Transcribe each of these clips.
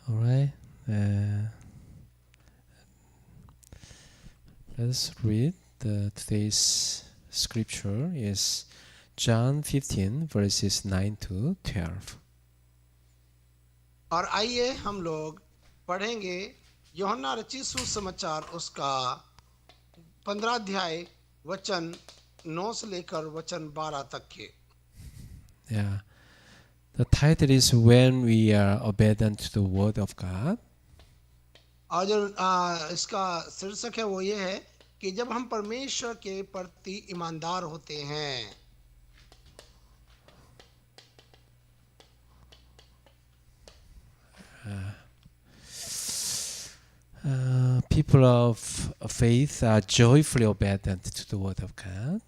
All right. Let's read. Today's scripture is John 15 verses 9 to 12. और आइए हम लोग पढ़ेंगे यूहन्ना रचित सुसमाचार उसका 15 अध्याय वचन 9 से लेकर वचन 12 तक के। Yeah. The title is When We Are Obedient to the Word of God. और जो इसका शीर्षक है वो ये है कि जब हम परमेश्वर के प्रति ईमानदार होते हैं। People of faith are joyfully obedient to the Word of God.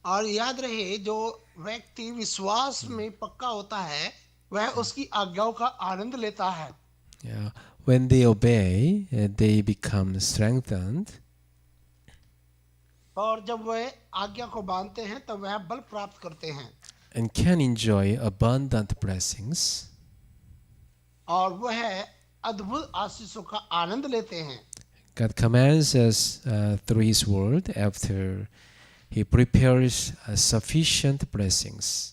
और याद रहे जो व्यक्ति विश्वास में पक्का होता है वह उसकी आज्ञाओं का आनंद लेता है। Yeah. When they obey, they become strengthened. और जब वह आज्ञा को मानते हैं तब वह बल प्राप्त करते हैं And can enjoy abundant blessings. और वह अद्भुत आशीषों का आनंद लेते हैं। God commands us through His Word after He prepares sufficient blessings.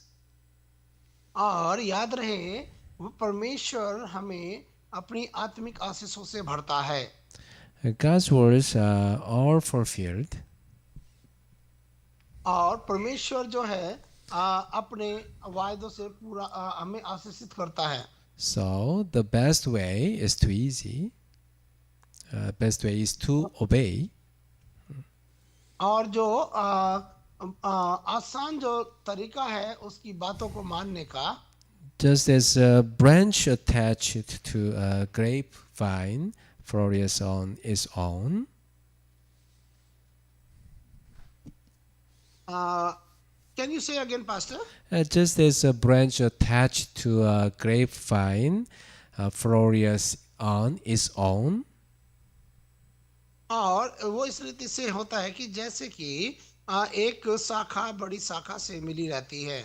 और याद रहे वो परमेश्वर हमें अपनी आत्मिक आशीषों से भरता है। God's words are all fulfilled. और परमेश्वर जो है अपने वायदों से पूरा हमें आशीषित करता है। So the best way is too easy. Best way is to obey. और जो आसान जो तरीका है उसकी बातों को मानने का, Just as a branch attached to a grapevine flourishes on its own, can you say again, Pastor? just as a branch attached to a grapevine flourishes on its own, और वो इस रीति से होता है कि जैसे कि एक शाखा बड़ी शाखा से मिली रहती है।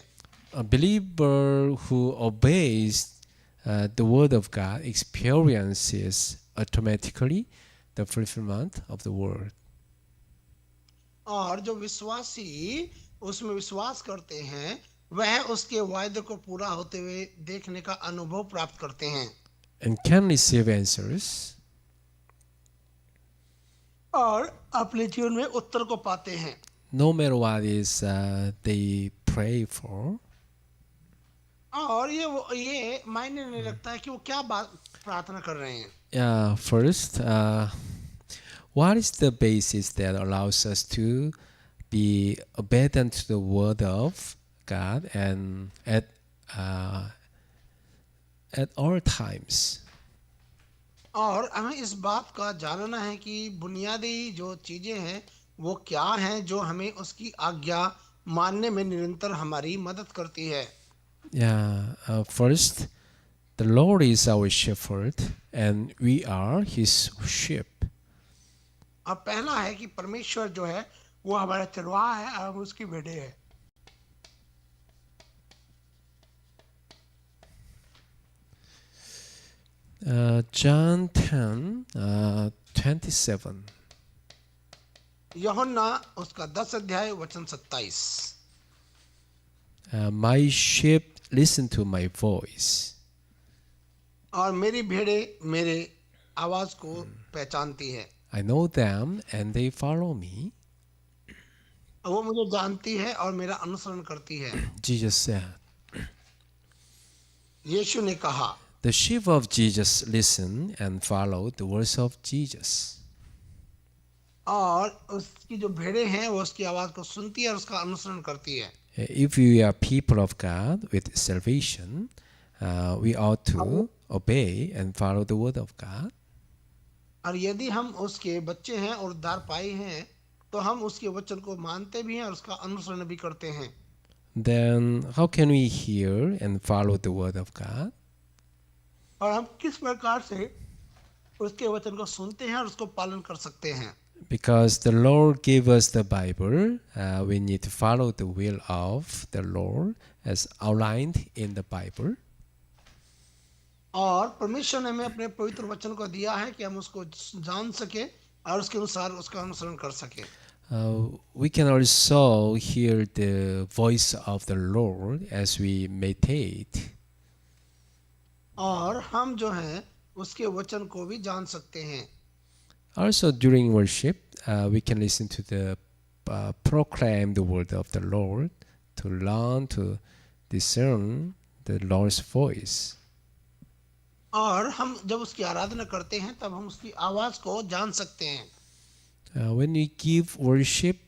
a believer who obeys the word of God experiences automatically the fulfillment of the word. और जो विश्वासी उसमें विश्वास करते हैं वह उसके वायदे को पूरा होते हुए देखने का अनुभव प्राप्त करते हैं And can receive answers. और अपने जीवन में उत्तर को पाते हैं। No matter what is they pray for. और ये मायने नहीं रखता है कि वो क्या बात प्रार्थना कर रहे हैं। First, what is the basis that allows us to be obedient to the word of God and at all times? और हमें इस बात का जानना है कि बुनियादी जो चीजें हैं वो क्या हैं जो हमें उसकी आज्ञा मानने में निरंतर हमारी मदद करती है। First, the Lord is our shepherd and we are His sheep. अब पहला है कि परमेश्वर जो है वो हमारा चरवाहा है और हम उसकी भेड़ें हैं। John 10, 27. यूहन्ना उसका 10 अध्याय वचन 27। My sheep listen to my voice. और मेरी भेड़ें मेरे आवाज को पहचानती है। I know them and they follow me. वो मुझे जानती है और मेरा अनुसरण करती है। Jesus said. यीशु ने कहा। The sheep of Jesus listen and follow the words of Jesus. और उसकी जो भेड़ें हैं वो उसकी आवाज को सुनती है और उसका अनुसरण करती है। If we are people of God with salvation, we ought to obey and follow the word of God. और यदि हम उसके बच्चे हैं और उद्धार पाए हैं तो हम उसके वचन को मानते भी हैं और उसका अनुसरण भी करते हैं। Then how can we hear and follow the word of God? और हम किस प्रकार से उसके वचन को सुनते हैं और उसको पालन कर सकते हैं? Because the Lord gave us the Bible, we need to follow the will of the Lord as outlined in the Bible. और परमेश्वर ने हमें अपने पवित्र वचन को दिया है कि हम उसको जान सके और उसके अनुसार उसका अनुसरण कर सके। We can also hear the voice of the Lord as we meditate. और हम जो है उसके वचन को भी जान सकते हैं। Also, during worship, we can listen to the proclaim the word of the Lord to learn to discern the Lord's voice. और हम जब उसकी आराधना करते हैं तब हम उसकी आवाज को जान सकते हैं। When we give worship,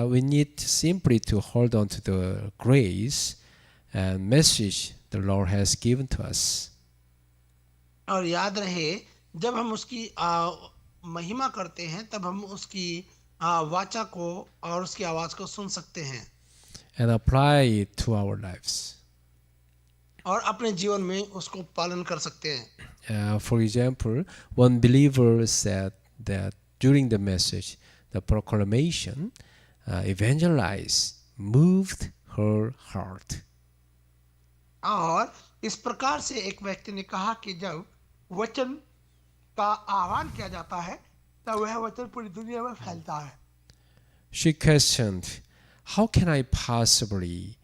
we need simply to hold on to the grace and message the Lord has given to us. और याद रहे, जब हम उसकी महिमा करते हैं तब हम उसकी वाचा को और उसकी आवाज को सुन सकते हैं And apply it to our lives. और अपने जीवन में उसको पालन कर सकते हैं। For example, one believer said that during the message, the proclamation evangelized moved her heart. और इस प्रकार से एक व्यक्ति ने कहा कि जब वचन का आह्वान किया जाता है तब वह वचन पूरी दुनिया में फैलता है। She questioned, how can I possibly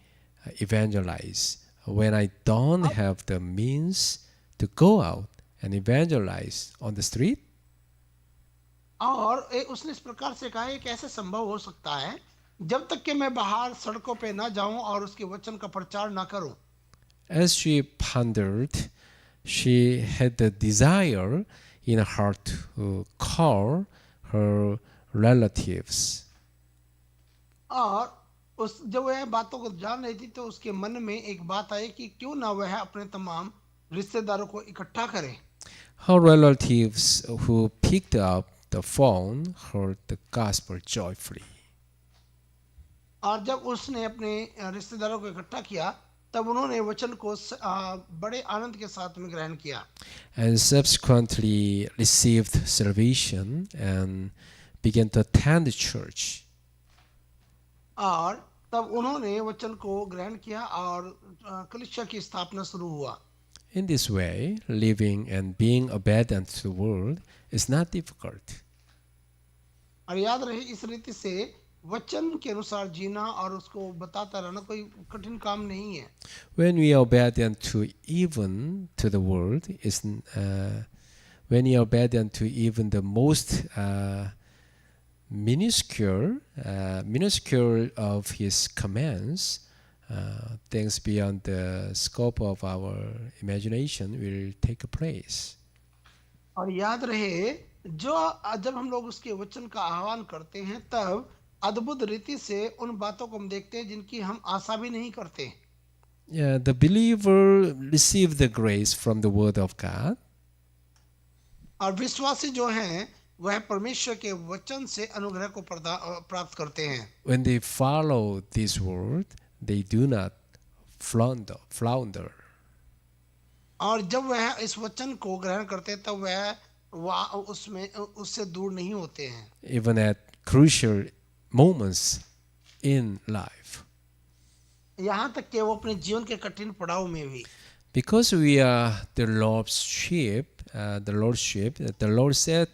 evangelize when I don't have the means to go out and evangelize on the street? और उसने इस प्रकार से कहा ये कैसे संभव हो सकता है जब तक कि मैं बाहर सड़कों पे ना जाऊं और उसके वचन का प्रचार ना करूं। As she pondered, she had the desire in her heart to call her relatives. और उस जब वह बातों को जान रही थी तो उसके मन में एक बात आई कि क्यों ना वह अपने तमाम रिश्तेदारों को इकट्ठा करे। Her relatives who picked up the phone heard the gospel joyfully. और जब उसने अपने रिश्तेदारों को इकट्ठा किया तब उन्होंने वचन को बड़े आनंद के साथ में ग्रहण किया And subsequently received salvation and began to attend the church. और तब उन्होंने वचन को ग्रहण किया और कलीसिया की स्थापना शुरू हुआ। In this way, living and being obedient to the world is not difficult. और याद रहे इस रीति से वचन के अनुसार जीना और उसको बताता रहना कोई कठिन काम नहीं है। When we are obedient to even to the world, when we are obedient to even the most minuscule of His commands, things beyond the scope of our imagination will take place. और याद रहे जब हम लोग उसके वचन का आह्वान करते हैं तब अद्भुत रीति से उन बातों को हम देखते हैं जिनकी हम आशा भी नहीं करते। The believer received the grace from the Word of God. और विश्वासी जो हैं वह परमेश्वर के वचन से अनुग्रह को प्राप्त करते हैं। When they follow this word, they do not flounder. और जब वह इस वचन को ग्रहण करते हैं तब वह उससे दूर नहीं होते हैं। Even at crucial moments in life. यहाँ तक कि वो अपने जीवन के कठिन पड़ाव में भी। Because we are the Lord's sheep, the Lord said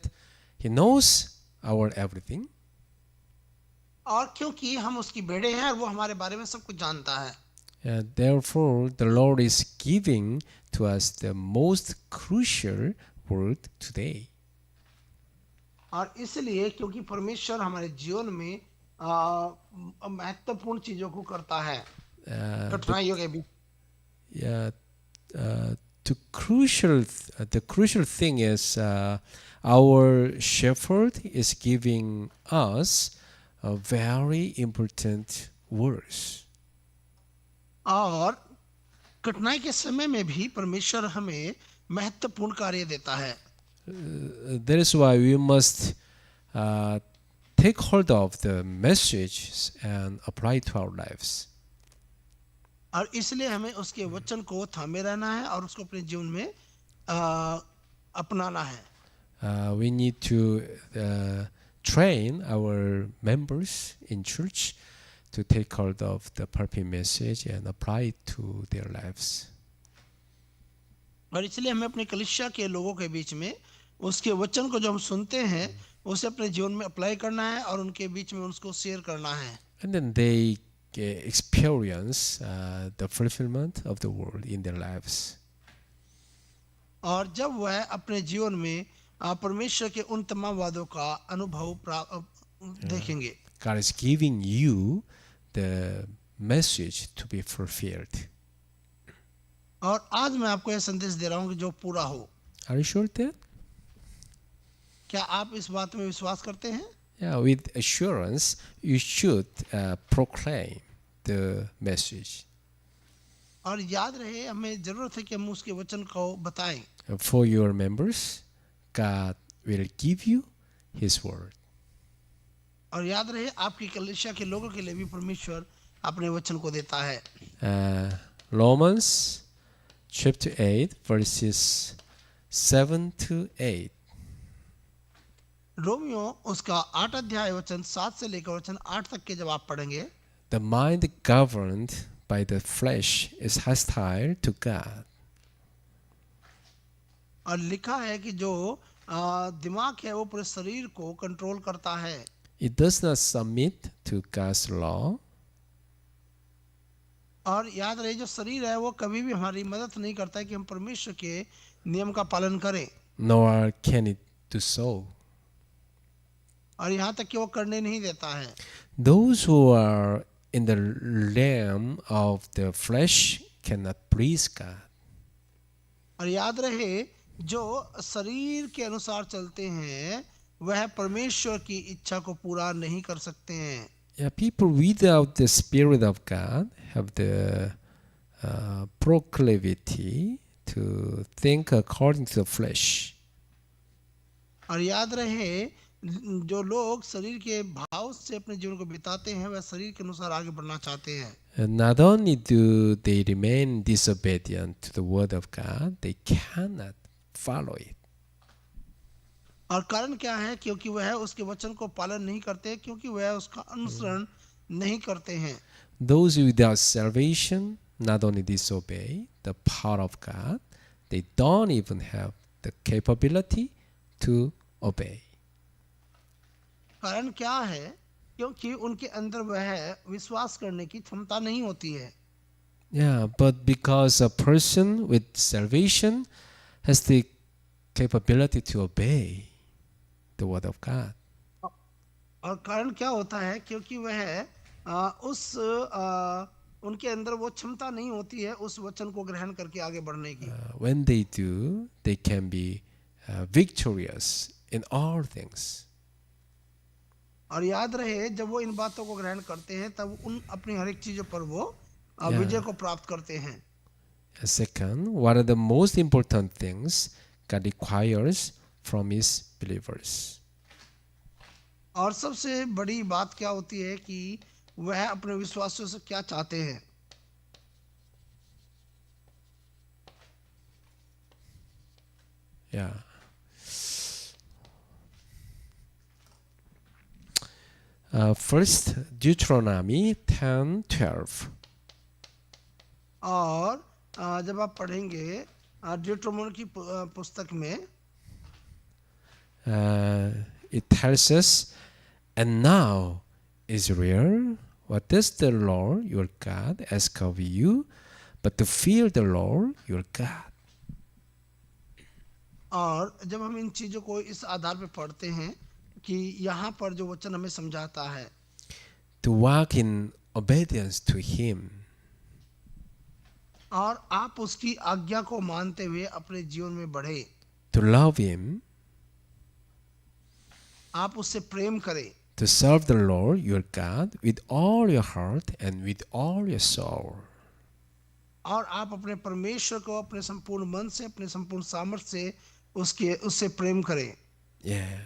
He knows our everything. और क्योंकि हम उसकी भेड़ें हैं और वो हमारे बारे में सब कुछ जानता है। Therefore, the Lord is giving to us the most crucial word today. और इसलिए क्योंकि परमेश्वर हमारे जीवन में महत्वपूर्ण चीजों को करता है कठिनाइयों के बीच। The crucial thing is our shepherd is giving us a very important words. और कठिनाई के समय में भी परमेश्वर हमें महत्वपूर्ण कार्य देता है। That is why we must take hold of the message and apply it to our lives. और इसलिए हमें उसके वचन को थामे रहना है और उसको अपने जीवन में अपनाना है। We need to train our members in church to take hold of the perfect message and apply it to their lives. और इसलिए हमें अपने कलीसिया के लोगों के बीच में उसके वचन को जो हम सुनते हैं उसे अपने जीवन में अप्लाई करना है और उनके बीच में उसको शेयर करना है। And then they experience the fulfillment of the word in their lives. और जब वह अपने जीवन में परमेश्वर के उन तमाम वादों का अनुभव देखेंगे। God is giving you the message to be fulfilled. और आज मैं आपको यह संदेश दे रहा हूं कि जो पूरा हो। Are you sure that? क्या आप इस बात में विश्वास करते हैं? Yeah, with assurance, you should proclaim the message. और याद रहे हमें जरूरत है कि हम उसके वचन को बताएं। For your members, God will give you His word. और याद रहे आपकी कलीसिया के लोगों के लिए भी परमेश्वर अपने वचन को देता है। Romans chapter 8 verses 7 to 8. Romeo उसका 8 अध्याय वचन 7 से लेकर वचन 8 तक के जब आप पढ़ेंगे, The mind governed by the flesh is hostile to God. और लिखा है कि जो दिमाग है वो पूरे शरीर को कंट्रोल करता है। It does not submit to God's law. और याद रहे जो शरीर है वो कभी भी हमारी मदद नहीं करता है कि हम परमेश्वर के नियम का पालन करें। Nor can it do so. और यहाँ तक कि वो करने नहीं देता है। Those who are in the realm of the flesh cannot please God. और याद रहे जो शरीर के अनुसार चलते हैं वह परमेश्वर की इच्छा को पूरा नहीं कर सकते हैं। Yeah, people without the Spirit of God have the proclivity to think according to the flesh. और याद रहे जो लोग शरीर के भाव से अपने जीवन को बिताते हैं वह शरीर के अनुसार आगे बढ़ना चाहते हैं। And not only do they remain disobedient to the word of God, they cannot follow it. और कारण क्या है? क्योंकि वह उसके वचन को पालन नहीं करते, क्योंकि वह उसका अनुसरण नहीं करते हैं। Those without salvation not only disobey the power of God, they don't even have the capability to obey. कारण क्या है? क्योंकि उनके अंदर वह विश्वास करने की क्षमता नहीं होती है। Yeah, but because a person with salvation has the capability to obey the word of God. और कारण क्या होता है? क्योंकि वह उनके अंदर वो क्षमता नहीं होती है उस वचन को ग्रहण करके आगे बढ़ने की। When they do, they can be victorious in all things. और याद रहे जब वो इन बातों को ग्रहण करते हैं तब उन अपनी हर एक चीजों पर वो विजय को प्राप्त करते हैं। Second, what are the most important things God requires from His believers? और सबसे बड़ी बात क्या होती है कि वह अपने विश्वासियों से क्या चाहते हैं? Yeah. First, Deuteronomy 10:12. और जब आप पढ़ेंगे ड्यूटरोनोमी की पुस्तक में It tells us, and now, Israel, what does the Lord your God ask of you, but to fear the Lord your God? और जब हम इन चीजों को इस आधार पे पढ़ते हैं कि यहाँ पर जो वचन हमें समझाता है To walk in obedience to Him. और आप उसकी आज्ञा को मानते हुए अपने जीवन में बढ़े, To love Him. आप उससे प्रेम करें, To serve the Lord your God with all your heart and with all your soul. और आप अपने परमेश्वर को अपने संपूर्ण मन से अपने संपूर्ण सामर्थ्य से उससे प्रेम करें। Yeah.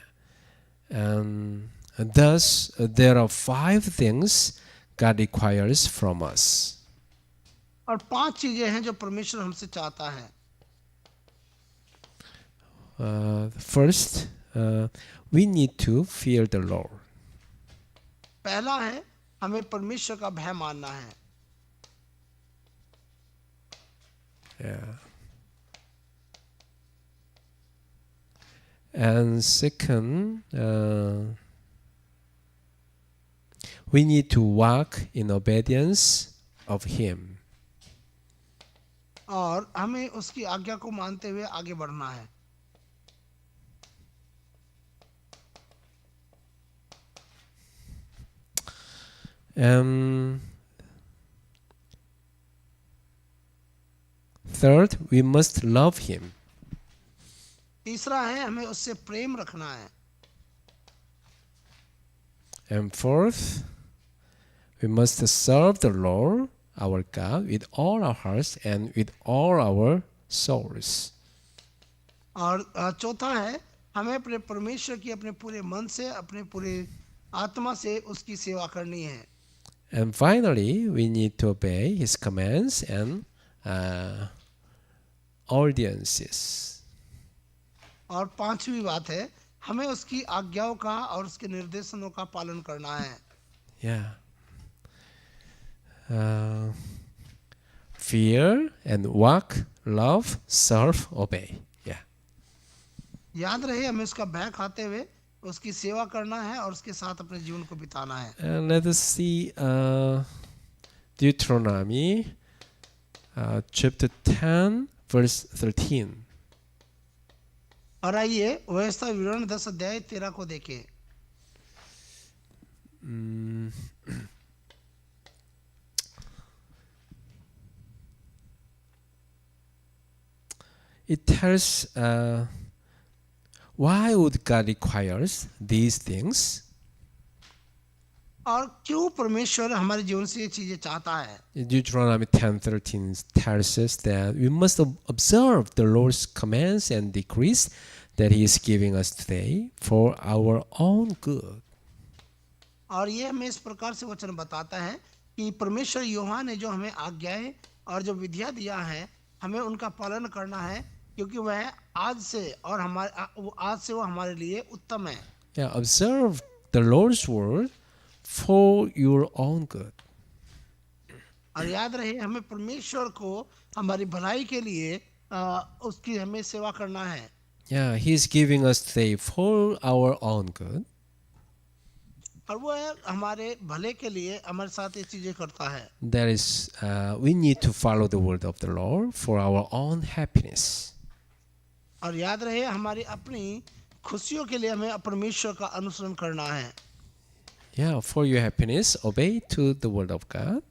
And thus, there are 5 things God requires from us. और 5 चीजें हैं जो परमेश्वर हमसे चाहता है। First, we need to fear the Lord. पहला है हमें परमेश्वर का भय मानना है। Yeah. And second, we need to walk in obedience of Him. और हमें उसकी आज्ञा को मानते हुए आगे बढ़ना है. Third, we must love Him. तीसरा है हमें उससे प्रेम रखना है. And fourth, we must serve the Lord our God with all our hearts and with all our souls. और चौथा है हमें अपने परमेश्वर की अपने पूरे मन से अपने पूरे आत्मा से उसकी सेवा करनी है. And finally, we need to obey His commands and ordinances. और पांचवी बात है हमें उसकी आज्ञाओं का और उसके निर्देशनों का पालन करना है. Yeah. Fear and walk, love, serve, obey. Yeah. याद रहे हमें उसका भय खाते हुए उसकी सेवा करना है और उसके साथ अपने जीवन को बिताना है. And let us see Deuteronomy chapter 10 verse 13. और आइए व्यवस्था विवरण 10 अध्याय 13 को देखें. It tells why would God requires these things? और क्यों परमेश्वर हमारे जीवन से ये चीजें चाहता है. Deuteronomy 10:13 tells us that we must observe the Lord's commands and decrees that He is giving us today for our own good. और ये हमें इस प्रकार से वचन बताता है कि परमेश्वर यहोवा ने जो हमें आज्ञाएं और जो विधियां दिया है हमें उनका पालन करना है क्योंकि वह आज से और आज से वो हमारे लिए उत्तम है. Yeah, observe the Lord's word for your own good. और याद रहे हमें परमेश्वर को हमारी भलाई के लिए उसकी हमें सेवा करना है. Yeah, He is giving us today for our own good. और वो हमारे भले के लिए हमारे साथ ये चीजें करता है. That is, we need to follow the word of the Lord for our own happiness. और याद रहे हमारी अपनी खुशियों के लिए हमें परमेश्वर का अनुसरण करना है. Yeah, for your happiness, obey to the word of God.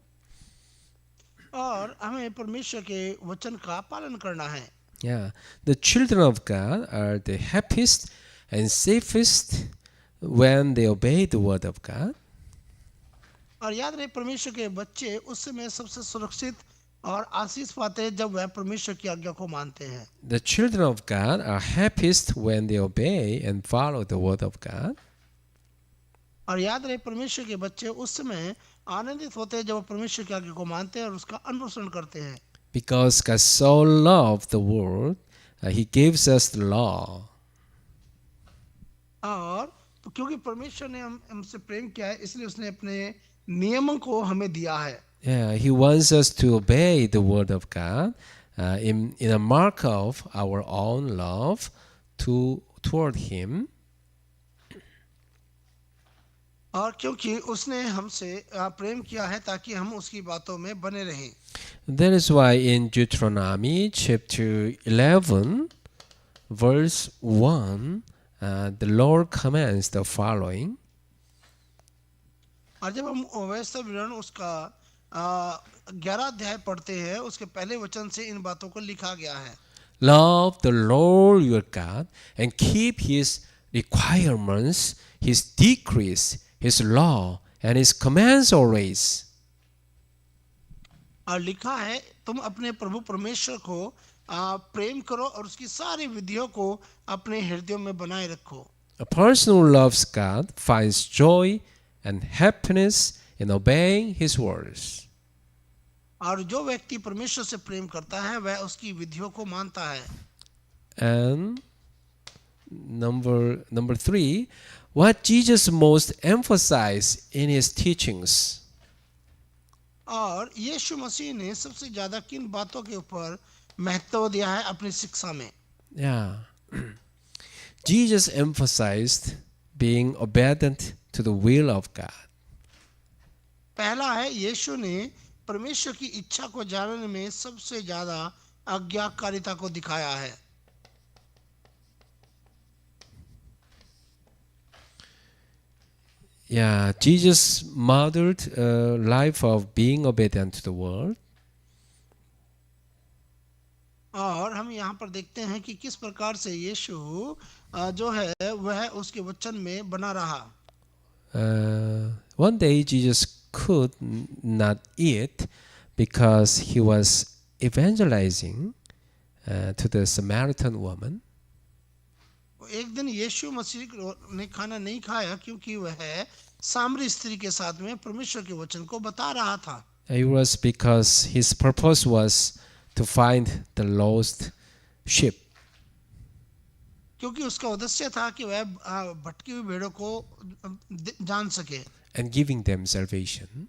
और हमें परमेश्वर के वचन का पालन करना है. Yeah, the children of God are the happiest and safest when they obey the word of God. और याद रहे परमेश्वर के बच्चे उस समय सबसे सुरक्षित और आशीष पाते हैं जब वह परमेश्वर की आज्ञा को मानते हैं. The children of God are happiest when they obey and follow the word of God. और याद रहे परमेश्वर के बच्चे उस समय आनंदित होते हैं जब वो परमेश्वर की आज्ञा को मानते हैं और उसका अनुसरण करते हैं. Because God so loved the world, He gives us the law. और क्योंकि परमेश्वर ने हमसे प्रेम किया है इसलिए उसने अपने नियमों को हमें दिया है. Yeah, He wants us to obey the word of God in a mark of our own love toward Him. और क्योंकि उसने हमसे प्रेम किया है ताकि हम उसकी बातों में बने रहें. That is why in Deuteronomy chapter 11 verse 1 the Lord commands the following. और जब हम व्यवस्था विवरण उसका 11 अध्याय पढ़ते हैं उसके पहले वचन से इन बातों को लिखा गया है. Love the Lord your God and keep His requirements, His decrees, His law and His commands always. और लिखा है तुम अपने प्रभु परमेश्वर को प्रेम करो और उसकी सारी विधियों को अपने हृदयों में बनाए रखो. A person who loves God finds joy and happiness in obeying His words. और जो व्यक्ति परमेश्वर से प्रेम करता है वह उसकी विधियों को मानता है. And number 3, what Jesus most emphasized in His teachings. और यीशु मसीह ने सबसे ज्यादा किन बातों के ऊपर महत्व दिया है अपनी शिक्षा में. Yeah. Jesus emphasized being obedient to the will of God. पहला है यीशु ने परमेश्वर की इच्छा को जानने में सबसे ज्यादा आज्ञाकारिता को दिखाया है। Yeah, Jesus modeled a life of being obedient to the word. और हम यहाँ पर देखते हैं कि किस प्रकार से यीशु जो है वह उसके वचन में बना रहा। One day Jesus could not eat because he was evangelizing to the Samaritan woman. एक दिन यीशु मसीह ने खाना नहीं खाया क्योंकि वह सामरी स्त्री के साथ में परमेश्वर के वचन को बता रहा था। It was because his purpose was to find the lost sheep. क्योंकि उसका उद्देश्य था कि वह भटकी हुई भेड़ों को जान सके And giving them salvation.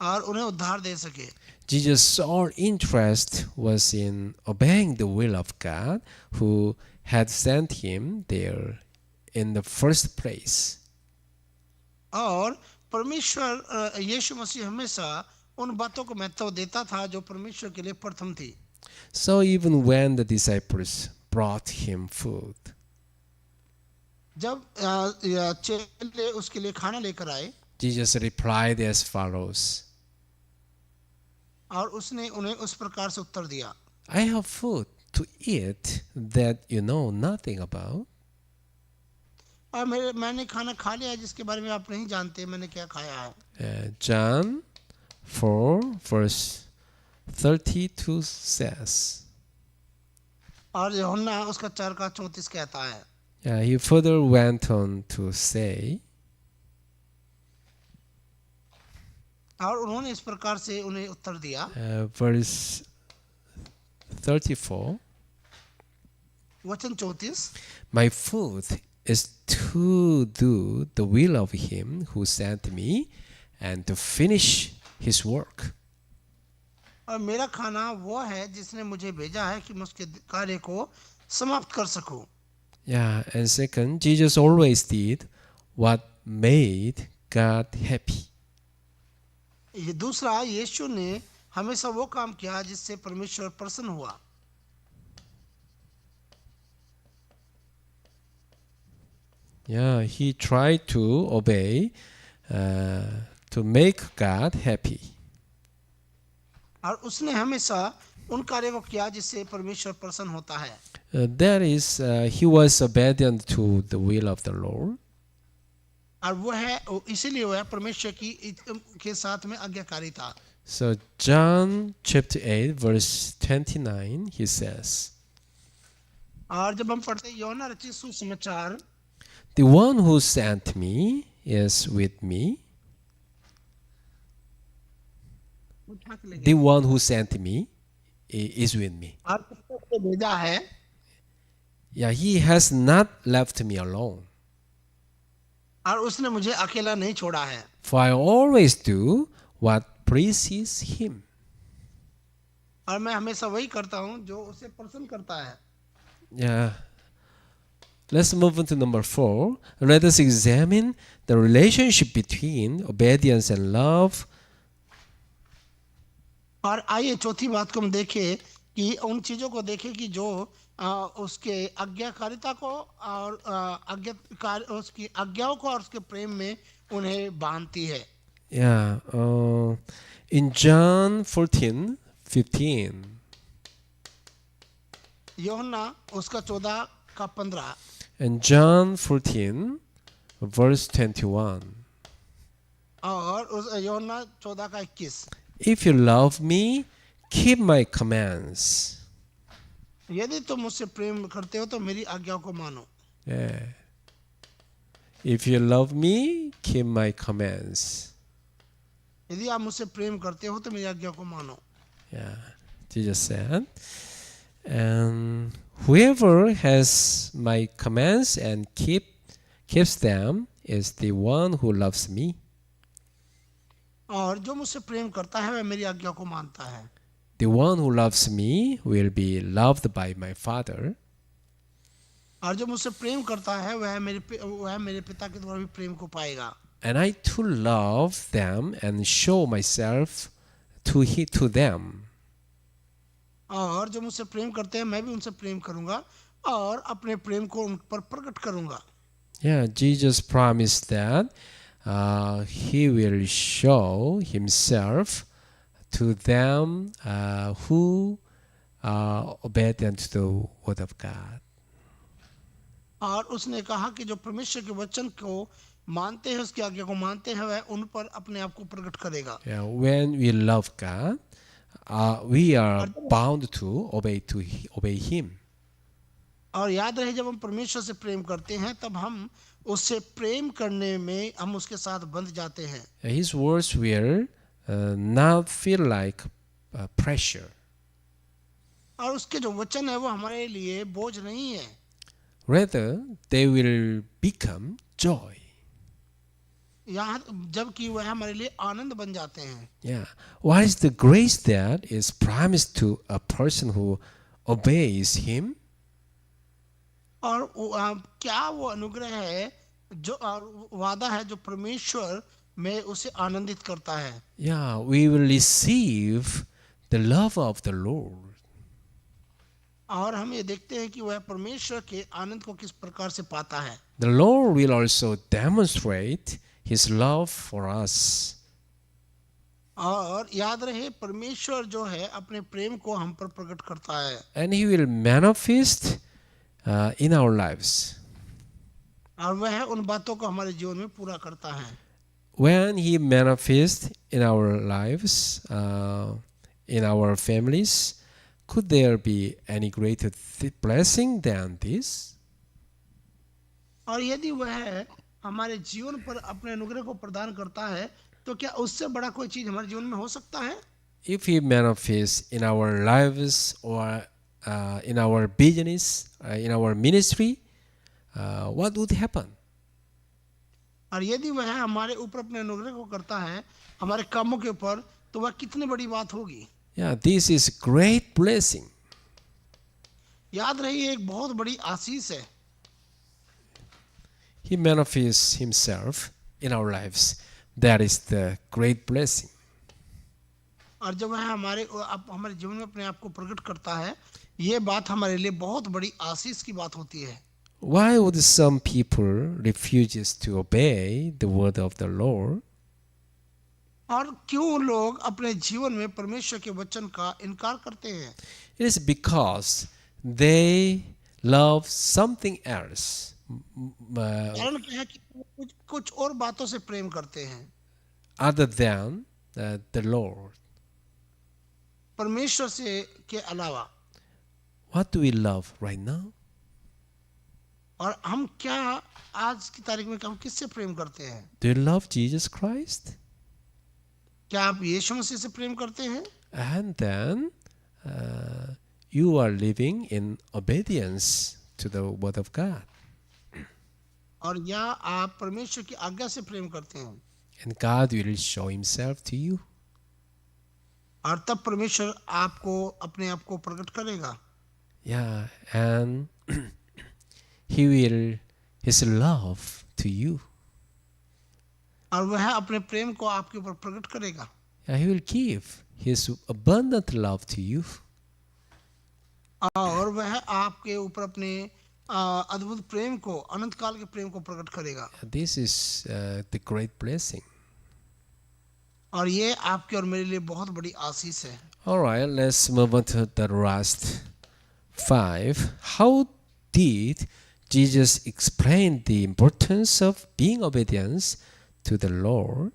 और उन्हें उद्धार दे सके। Jesus' sole interest was in obeying the will of God, who had sent him there in the first place. और परमेश्वर यीशु मसीह हमेशा उन बातों को महत्व देता था जो परमेश्वर के लिए प्रथम थी। So even when the disciples brought him food, जब चेले उसके लिए खाना लेकर आए, Jesus replied as follows. और उसने उन्हें उस प्रकार से उत्तर दिया, I have food to eat that you know nothing about. और मैंने खाना खा लिया जिसके बारे में आप नहीं जानते मैंने क्या खाया है। John 4 verse 32 says. और यूहन्ना उसका 4:34 कहता है। He further went on to say, और उन्होंने इस प्रकार से उन्हें उत्तर दिया, verse 34, वचन 34, My food is to do the will of him who sent me and to finish his work. और मेरा खाना वो है जिसने मुझे भेजा है कि मैं उसके कार्य को समाप्त कर सकूं। Yeah, and second, Jesus always did what made God happy. ये दूसरा, यीशु ने हमेशा वो काम किया जिससे परमेश्वर प्रसन्न हुआ। Yeah, he tried to obey to make God happy. और उसने हमेशा उन कार्यों को किया जिससे परमेश्वर प्रसन्न होता है। That is, he was obedient to the will of the Lord. और वो है इसीलिए वह परमेश्वर की के साथ में आज्ञाकारी था। So John chapter 8 verse 29 he says, और जब हम पढ़ते हैं यूहन्ना रचित सुसमाचार, The one who sent me is with me. The one who sent me is with me. और उसने भेजा है, Yeah, he has not left me alone. और उसने मुझे अकेला नहीं छोड़ा है। For I always do what pleases him. और मैं हमेशा वही करता हूँ जो उसे प्रसन्न करता है। Yeah. Let's move on to number 4. Let us examine the relationship between obedience and love. और आइए चौथी बात को हम देखें कि उन चीजों को देखें कि जो उसके आज्ञाकारिता को और उसकी आज्ञाओं को और उसके प्रेम में उन्हें बांधती है। Yeah. In John 14:15. यूहन्ना उसका 14:15। And John 14 verse 21. और उस यूहन्ना 14:21। If you love me, keep my commands. यदि तुम मुझसे प्रेम करते हो तो मेरी आज्ञाओं को मानो। Yeah. If you love me, keep my commands. यदि आप मुझसे प्रेम करते हो तो मेरी आज्ञा को मानो। Yeah. Jesus said, and whoever has my commands and keeps them is the one who loves me. और जो मुझसे प्रेम करता है वह मेरी आज्ञा को मानता है। The one who loves me will be loved by my Father. और जो मुझसे प्रेम करता है वह मेरे पिता के द्वारा भी प्रेम को पाएगा। And I too love them and show myself to them. और जो मुझसे प्रेम करते हैं मैं भी उनसे प्रेम करूंगा और अपने प्रेम को उन पर प्रकट करूंगा। Yeah, Jesus promised that he will show himself to them who are obedient to the word of God. और उसने कहा कि जो परमेश्वर के वचन को मानते हैं, उसकी आज्ञा को मानते हैं, वह उन पर अपने आप को प्रकट करेगा। Yeah, when we love God, we are और bound to obey Him. और याद रहे, जब हम परमेश्वर से प्रेम करते हैं तब हम उससे प्रेम करने में हम उसके साथ बंध जाते हैं। His words will not feel like pressure. और उसके जो वचन है वो हमारे लिए बोझ नहीं है, Rather, they will become joy. यहाँ जबकि वह हमारे लिए आनंद बन जाते हैं। Yeah. What is the grace that is promised to a person who obeys Him? और क्या वो अनुग्रह है जो और वादा है जो परमेश्वर में उसे आनंदित करता है। Yeah, we will receive the love of the Lord. और हम ये देखते हैं कि वह परमेश्वर के आनंद को किस प्रकार से पाता है। The Lord will also demonstrate His love for us. और याद रहे, परमेश्वर जो है अपने प्रेम को हम पर प्रकट करता है। And He will manifest in our lives. और वह उन बातों को हमारे जीवन में पूरा करता है। When He manifests in our lives, in our families, could there be any greater blessing than this? और यदि वह हमारे जीवन पर अपने अनुग्रह को प्रदान करता है तो क्या उससे बड़ा कोई चीज हमारे जीवन में हो सकता है? If He manifests in our lives or in our business, in our ministry, what would happen? और यदि वह हमारे ऊपर अपने अनुग्रह को करता है हमारे कामों के ऊपर, तो वह कितनी बड़ी बात होगी। Yeah, this is great blessing. याद रहिए, एक बहुत बड़ी आशीष है। He manifests Himself in our lives. That is the great blessing. और जब वह हमारे जीवन में अपने आप को प्रकट करता है, ये बात हमारे लिए बहुत बड़ी आशीष की बात होती है। Why would some people refuses to obey the word of the Lord? और क्यों लोग अपने जीवन में परमेश्वर के वचन का इनकार करते हैं? It is because they love something else. कारण क्या है कि वो कुछ और बातों से प्रेम करते हैं Other than the Lord. परमेश्वर से के अलावा। What do we love right now? और हम क्या आज की तारीख में हम किससे प्रेम करते हैं? Do you love Jesus Christ? क्या आप यीशु मसीह से प्रेम करते हैं? And then you are living in obedience to the word of God. और या आप परमेश्वर की आज्ञा से प्रेम करते हैं? And God will show Himself to you. और तब परमेश्वर आपको अपने आप को प्रकट करेगा। Yeah, and He will His love to you. और वह अपने प्रेम को आपके ऊपर प्रकट करेगा। Yeah, He will give His abundant love to you. और वह आपके ऊपर अपने अद्भुत प्रेम को, अनंत काल के प्रेम को प्रकट करेगा। This is the great blessing. और ये आपके और मेरे लिए बहुत बड़ी आशीष है। All right, let's move on to the last 5. How did Jesus explain the importance of being obedience to the Lord?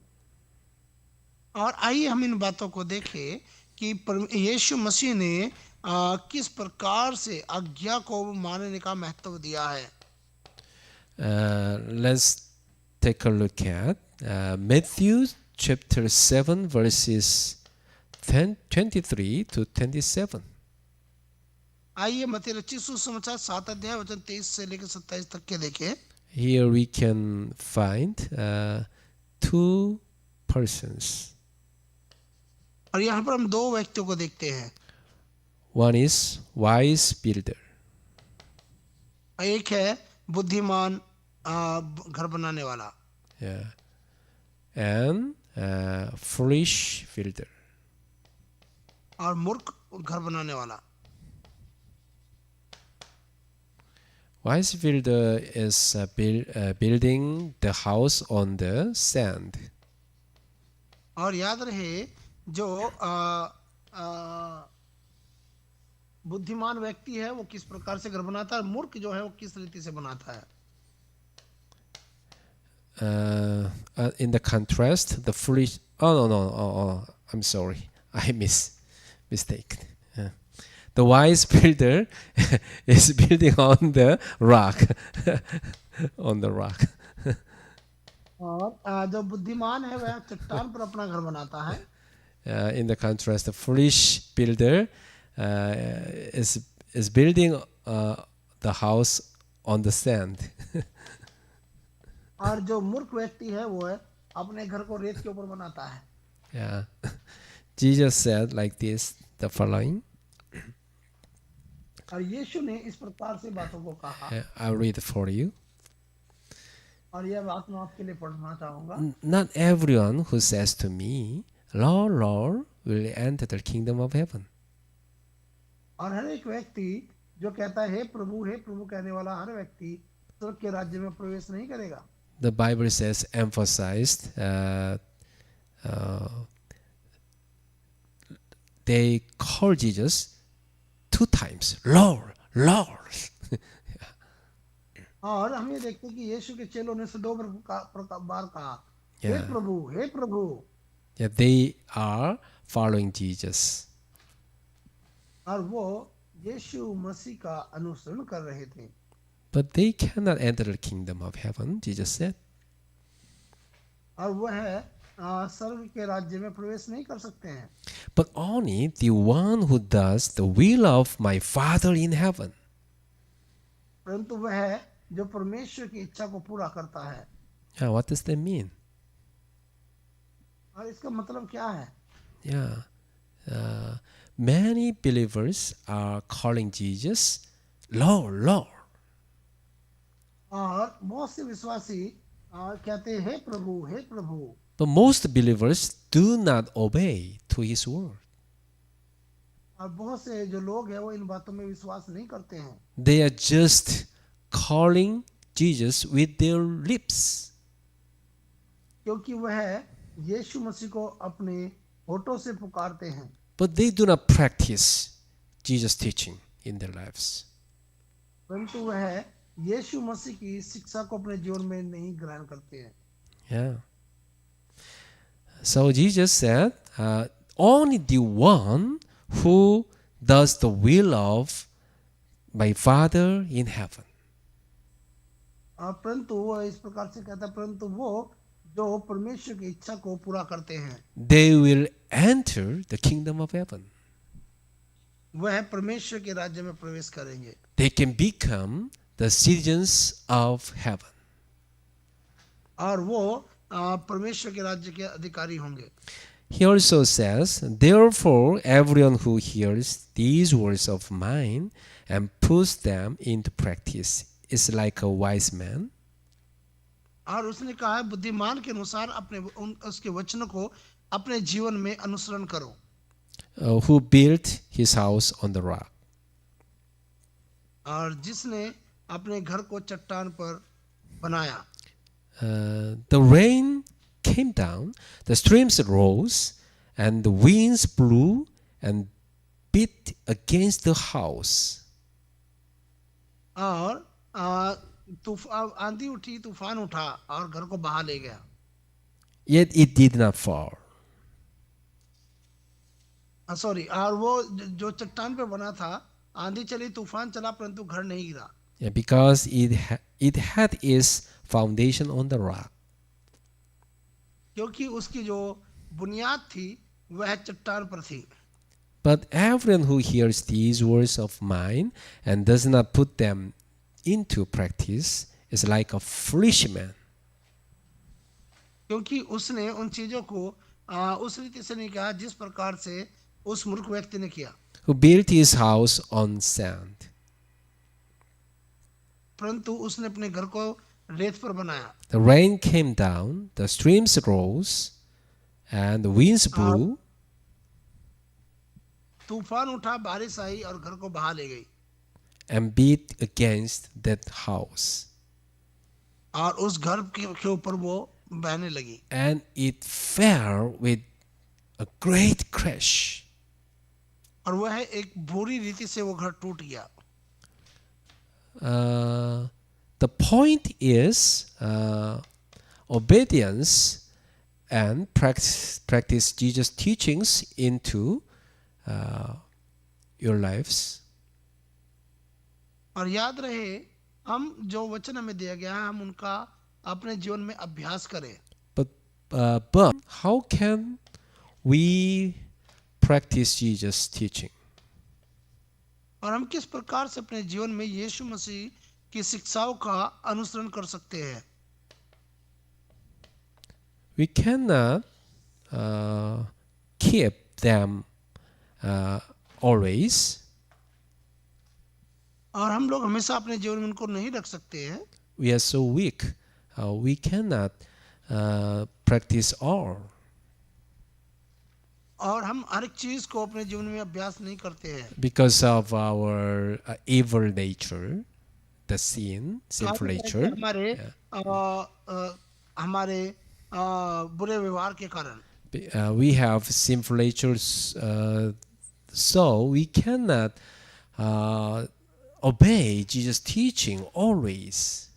और आइए हम इन बातों को देखें कि यीशु मसीह ने किस प्रकार से आज्ञा को मानने का महत्व दिया है। Let's take a look at Matthew chapter 7 verses 23 to 27. आइए मत्ती रचित सुसमाचार 7 अध्याय वचन 23 से लेकर 27 तक के देखें। Here we can find two persons. और यहाँ पर हम दो व्यक्तियों को देखते हैं। One is wise builder. एक है बुद्धिमान घर बनाने वाला, Yeah. And foolish builder. और मूर्ख घर बनाने वाला। Wise builder is building the house on the sand. और याद रहे जो बुद्धिमान व्यक्ति है वो किस प्रकार से घर बनाता है, मूर्ख जो है वो किस रीति से बनाता है। In the contrast, the foolish. Oh, I'm sorry, I mistake. Yeah. The wise builder is building on the rock, on the rock. और जो बुद्धिमान है वह चट्टान पर अपना घर बनाता है। In the contrast, the foolish builder is building the house on the sand. और जो मूर्ख व्यक्ति है वो है अपने घर को रेत के ऊपर बनाता है। Yeah. Jesus said like this, the following. और यीशु ने इस प्रकार से बातों को कहा। I'll read for you. और यह बात मैं आपके लिए पढ़ना चाहूंगा। Not everyone who says to me, Lord, Lord, will enter the kingdom of heaven. और हर एक व्यक्ति जो कहता है हे प्रभु कहने वाला हर व्यक्ति स्वर्ग के राज्य में प्रवेश नहीं करेगा। The Bible says, emphasized, they call Jesus 2 times, Lord, Lord. और हम ये देखते हैं कि यीशु के चेलों ने 2 बार कहा हे Yeah. Prabhu. Yeah, they are following Jesus. और वो यीशु मसीह का अनुसरण कर रहे थे। But they cannot enter the kingdom of heaven, Jesus said. और वह स्वर्ग के राज्य में प्रवेश नहीं कर सकते हैं। But only the one who does the will of my Father in heaven. परंतु वह जो परमेश्वर की इच्छा को पूरा करता है। Yeah, what does that mean? और इसका मतलब क्या है? Yeah. Many believers are calling Jesus, Lord, Lord. और बहुत से विश्वासी कहते हैं हे प्रभु। But most believers do not obey to his word. और बहुत से जो लोग हैं वो इन बातों में विश्वास नहीं करते हैं। They are just calling Jesus with their lips. क्योंकि वह यीशु मसीह को अपने होठों से पुकारते हैं। But they do not practice Jesus' teaching in their lives. परंतु वह यीशु मसीह की शिक्षा को अपने जीवन में नहीं ग्रहण करते हैं। Yeah. So Jesus said, only the one who does the will of my Father in heaven. परंतु वो इस प्रकार से कहता है परंतु वो जो परमेश्वर की इच्छा को पूरा करते हैं They will enter the kingdom of heaven. वह परमेश्वर के राज्य में प्रवेश करेंगे। They can become the citizens of heaven. और वो परमेश्वर के राज्य के अधिकारी होंगे। He also says, therefore, everyone who hears these words of mine and puts them into practice is like a wise man. और उसने कहा है बुद्धिमान के अनुसार अपने उसके वचनों को अपने जीवन में अनुसरण करो। Who built his house on the rock. और जिसने अपने घर को चट्टान पर बनाया। The rain came down, the streams rose, and the winds blew and beat against the house. और आंधी उठी, तूफान उठा और घर को बहा ले गया। Yet it did not fall. Sorry, और वो जो चट्टान पे बना था, आंधी चली, तूफान चला, परंतु घर नहीं गिरा। Yeah, because it had its foundation on the rock. क्योंकि उसकी जो बुनियाद थी वह चट्टान पर थी। But everyone who hears these words of mine and does not put them into practice is like a foolish man. क्योंकि उसने उन चीजों को उस रीति से नहीं कहा जिस प्रकार से उस मूर्ख व्यक्ति ने किया। Who built his house on sand. परंतु उसने अपने घर को रेत पर बनाया। The rain came down, the streams rose, and the winds और blew तूफान उठा, बारिश आई और घर को बहा ले गई। and beat against that house. और उस घर के ऊपर वो बहने लगी And it fell with a great crash. और वह एक बुरी रीति से वो घर टूट गया। The point is obedience and practice Jesus' teachings into your lives. और याद रहे, हम जो वचन हमें दिया गया है हम उनका अपने जीवन में अभ्यास करें। But how can we practice Jesus' teaching? और हम किस प्रकार से अपने जीवन में यीशु मसीह की शिक्षाओं का अनुसरण कर सकते हैं? We cannot keep them always. और हम लोग हमेशा अपने जीवन में उनको नहीं रख सकते हैं। We are so weak. We cannot practice all. और हम हर एक चीज को अपने जीवन में अभ्यास नहीं करते हैं Because of our evil nature, the sinful nature. हमारे बुरे व्यवहार के कारण We have sinful natures, so we cannot obey Jesus' teaching always.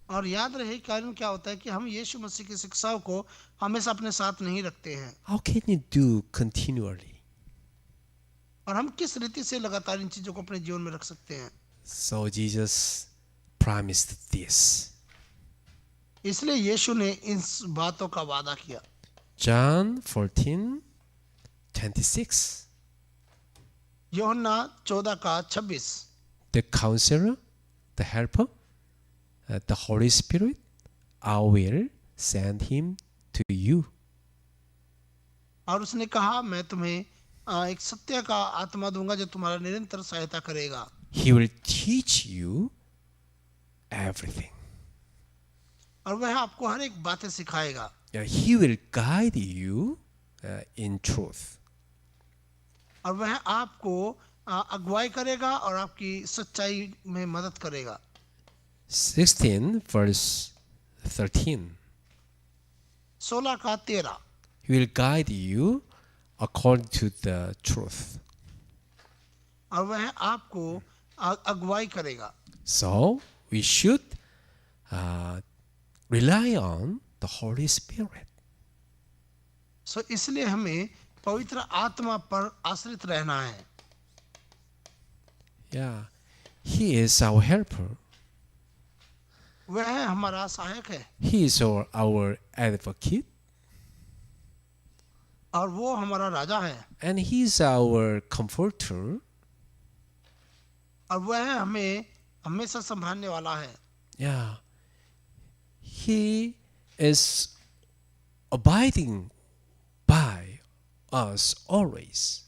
और याद रहे कारण क्या होता है कि हम यीशु मसीह की शिक्षाओं को हमेशा अपने साथ नहीं रखते हैं। How can you do continually? और हम किस रीति से लगातार इन चीजों को अपने जीवन में रख सकते हैं? So Jesus promised this. इसलिए यीशु ने इन बातों का वादा किया। John 14:26. यूहन्ना 14 का 26। The counselor, the helper, the Holy Spirit, I will send him to you. और उसने कहा, मैं तुम्हें एक सत्य का आत्मा दूंगा जो तुम्हारा निरंतर सहायता करेगा। He will teach you everything. और वह आपको हर एक बातें सिखाएगा। He will guide you in truth. और वह आपको अगुवाई करेगा और आपकी सच्चाई में मदद करेगा। 16 verse 13. 16 का 13। He will guide you according to the truth. और वह आपको अगुवाई करेगा। So we should rely on the Holy Spirit. सो इसलिए हमें पवित्र आत्मा पर आश्रित रहना है। Yeah, He is our helper. वह हमारा सहायक है He is our advocate, और वो हमारा राजा है and He is our comforter. और वह हमें हमेशा संभालने वाला है। Yeah, He is abiding by us always.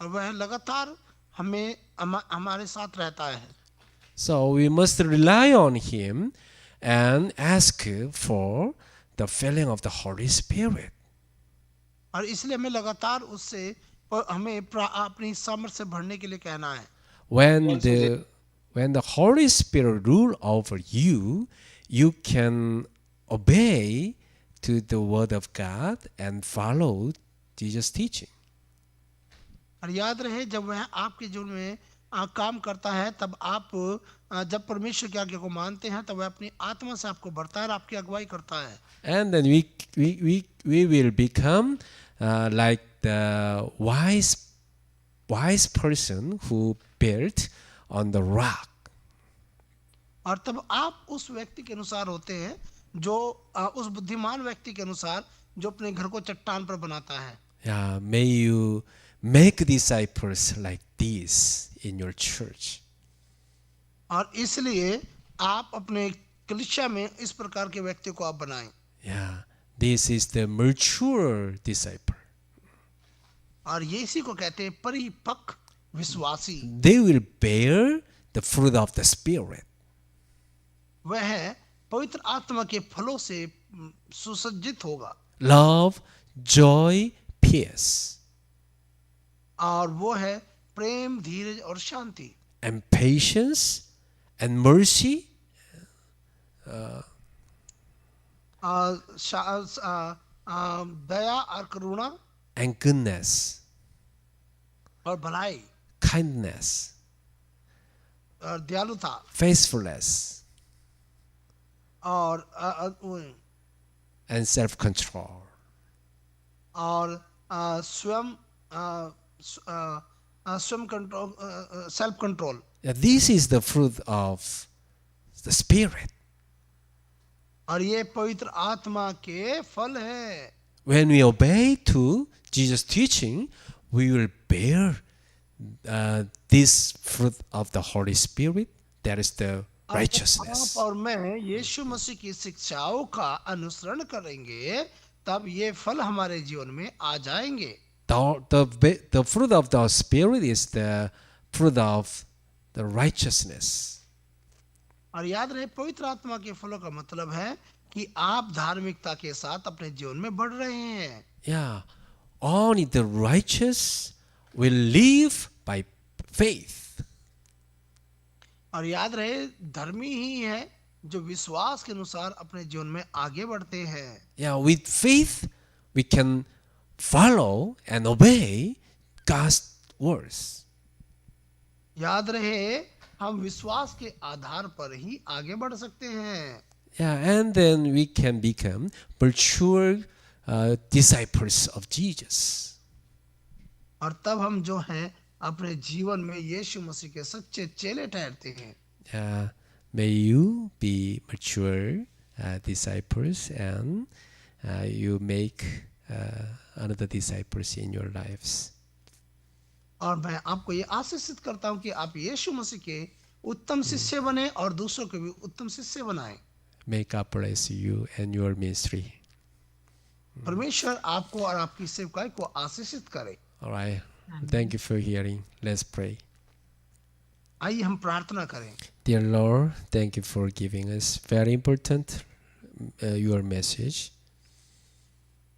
और वह लगातार हमारे साथ रहता है। So we must rely on Him and ask for the filling of the Holy Spirit. और इसलिए हमें लगातार उससे हमें अपनी सामर्थ्य से भरने के लिए कहना है। When the Holy Spirit rule over you, you can obey to the Word of God and follow Jesus' teaching. और याद रहे, जब वह आपके जीवन में काम करता है तब आप जब परमेश्वर की आज्ञा को मानते हैं तब वह अपनी आत्मा से आपको भरता है और आपकी अगुवाई करता है। And then we will become like the wise person who built on the rock. और तब आप उस व्यक्ति के अनुसार होते हैं जो उस बुद्धिमान व्यक्ति के अनुसार जो अपने घर को चट्टान पर बनाता है। Yeah, may you make disciples like this in your church. और इसलिए आप अपने कलीसिया में इस प्रकार के व्यक्ति को आप बनाएं। Yeah, this is the mature disciple. और ये इसी को कहते हैं परिपक्व विश्वासी। They will bear the fruit of the Spirit. वह पवित्र आत्मा के फलों से सुसज्जित होगा, Love, joy, peace, और वो है प्रेम, धीरज और शांति, and patience, and mercy, दया और करुणा and goodness, और भलाई kindness, और दयालुता faithfulness, और and self-control. और स्वयं control, self control. Yeah, this is the fruit of the Spirit. और ये पवित्र आत्मा के फल है. When we obey to Jesus' teaching, we will bear this fruit of the Holy Spirit. That is the righteousness. आप और मैं यीशु मसीह की शिक्षाओं का अनुसरण करेंगे, तब ये फल हमारे जीवन में आ जाएंगे. The fruit of the Spirit is the fruit of the righteousness. और याद रहे, पवित्र आत्मा के फलों का मतलब है कि आप धार्मिकता के साथ अपने जीवन में बढ़ रहे हैं. Yeah, only the righteous will live by faith. और याद रहे, धर्मी ही है जो विश्वास के अनुसार अपने जीवन में आगे बढ़ते हैं. Yeah, with faith we can follow and obey God's words. याद रहे, हम विश्वास के आधार पर ही आगे बढ़ सकते हैं. Yeah, and then we can become mature disciples of Jesus. और तब हम जो हैं अपने जीवन में यीशु मसीह के सच्चे चेले ठहरते हैं. Yeah, may you be mature disciples, and you make another disciples in your lives. और मैं आपको ये आशीषित करता हूँ कि आप यीशु मसीह के उत्तम शिष्य बने और दूसरों को भी उत्तम शिष्य बनाएं. May God bless you and your ministry. परमेश्वर आपको और आपकी सेवकाई को आशीषित करे. All right. Thank you for hearing. Let's pray. आइए हम प्रार्थना करें. Dear Lord, thank you for giving us very important your message.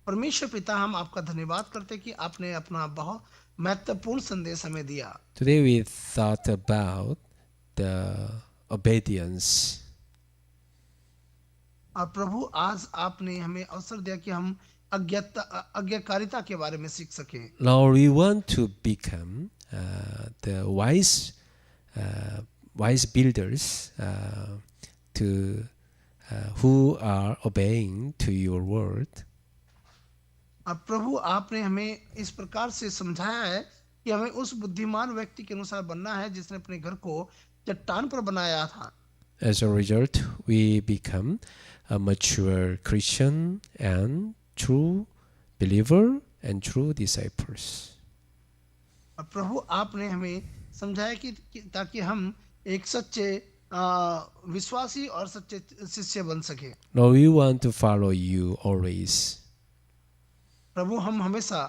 परमेश्वर पिता, हम आपका धन्यवाद करते कि आपने अपना बहुत महत्वपूर्ण संदेश हमें दिया. Today we thought about the obedience. और प्रभु, आज आपने हमें अवसर दिया कि हम आज्ञाकारिता के बारे में सीख सकें. Lord, we want to become the wise builders who are obeying to your word. अब प्रभु, आपने हमें इस प्रकार से समझाया है कि हमें उस बुद्धिमान व्यक्ति के अनुसार बनना है जिसने अपने घर को चट्टान पर बनाया था. As a result, we become a mature Christian and true believer and true disciples. अब प्रभु, आपने हमें समझाया कि ताकि हम एक सच्चे विश्वासी और सच्चे शिष्य बन सके. Lord, we want to follow you always. प्रभु, हम हमेशा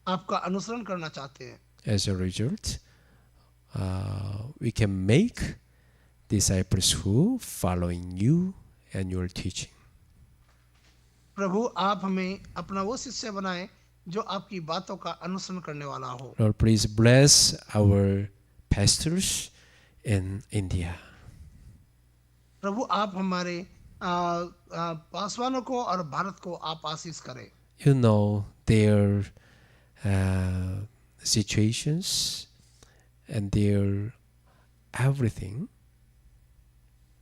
आपका अनुसरण करना चाहते हैं. As a result, we can make disciples who following you and your teaching. प्रभु, आप हमें अपना वो शिष्य बनाएं जो आपकी बातों का अनुसरण करने वाला हो. Lord, please bless our pastors in India. प्रभु, आप हमारे पासवानों को और भारत को आप आशीष करें. You know their situations and their everything.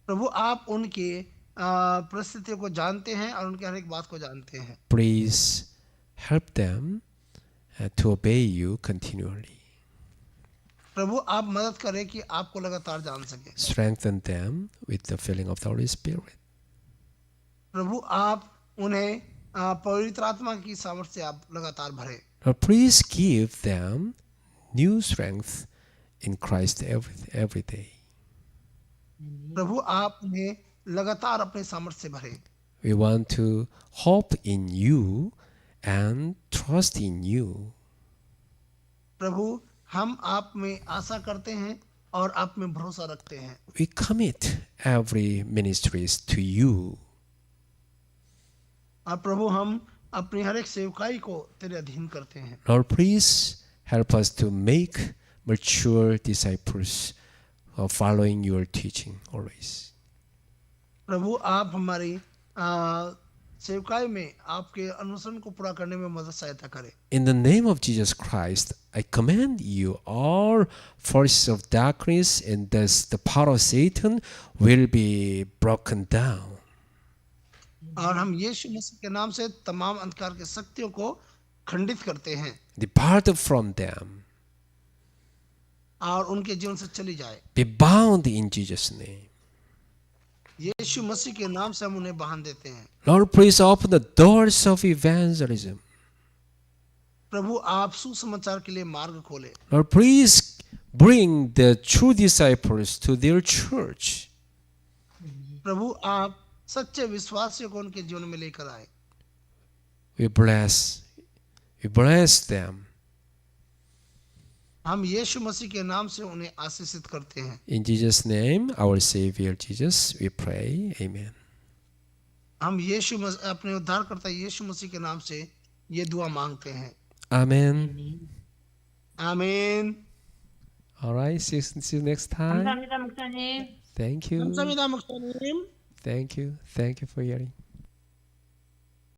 प्रभु, आप उनके परिस्थितियों को जानते हैं और उनके हर एक बात को जानते हैं. Please help them to obey you continually. प्रभु, आप मदद करें कि आपको लगातार जान सके. Strengthen them with the filling of the Holy Spirit. प्रभु, आप उन्हें पवित्र आत्मा की सामर्थ्य से आप लगातार भरें. Lord, please give them new strength in Christ every day. प्रभु, आप उन्हें लगातार अपने सामर्थ्य से भरें. We want to hope in you and trust in you. प्रभु, हम आप में आशा करते हैं और आप में भरोसा रखते हैं। We commit every ministries to you. और प्रभु हम अपनी हर एक सेवकाई को तेरे अधीन करते हैं। Lord, please help us to make mature disciples following your teaching always. प्रभु आप हमारी सेवकाई में आपके अनुसरण को पूरा करने में मदद सहायता करें। In the name of Jesus Christ, I command you all forces of darkness, and thus the power of Satan will be broken down. और हम यीशु मसीह के नाम से तमाम अंधकार की शक्तियों को खंडित करते हैं Depart from them. और उनके जीवन से चली जाए। Be bound in Jesus' name. यीशु मसीह के नाम से हम उन्हें बांध देते हैं। Lord, please open the doors of evangelism. प्रभु आप सुसमाचार के लिए मार्ग खोले। Lord, please bring the true disciples to their church. प्रभु आप सच्चे विश्वासियों को उनके जीवन में लेकर आए। We bless them. हम यीशु मसीह के नाम से उन्हें आशीषित करते हैं। In Jesus' name, our Savior Jesus, we pray. Amen. हम यीशु अपने उद्धारकर्ता यीशु मसीह के नाम से ये दुआ मांगते हैं। Amen. आमीन। All right, see you next time. 감사합니다, 목사님. Thank you. 감사합니다, 목사님। Thank you. Thank you for hearing.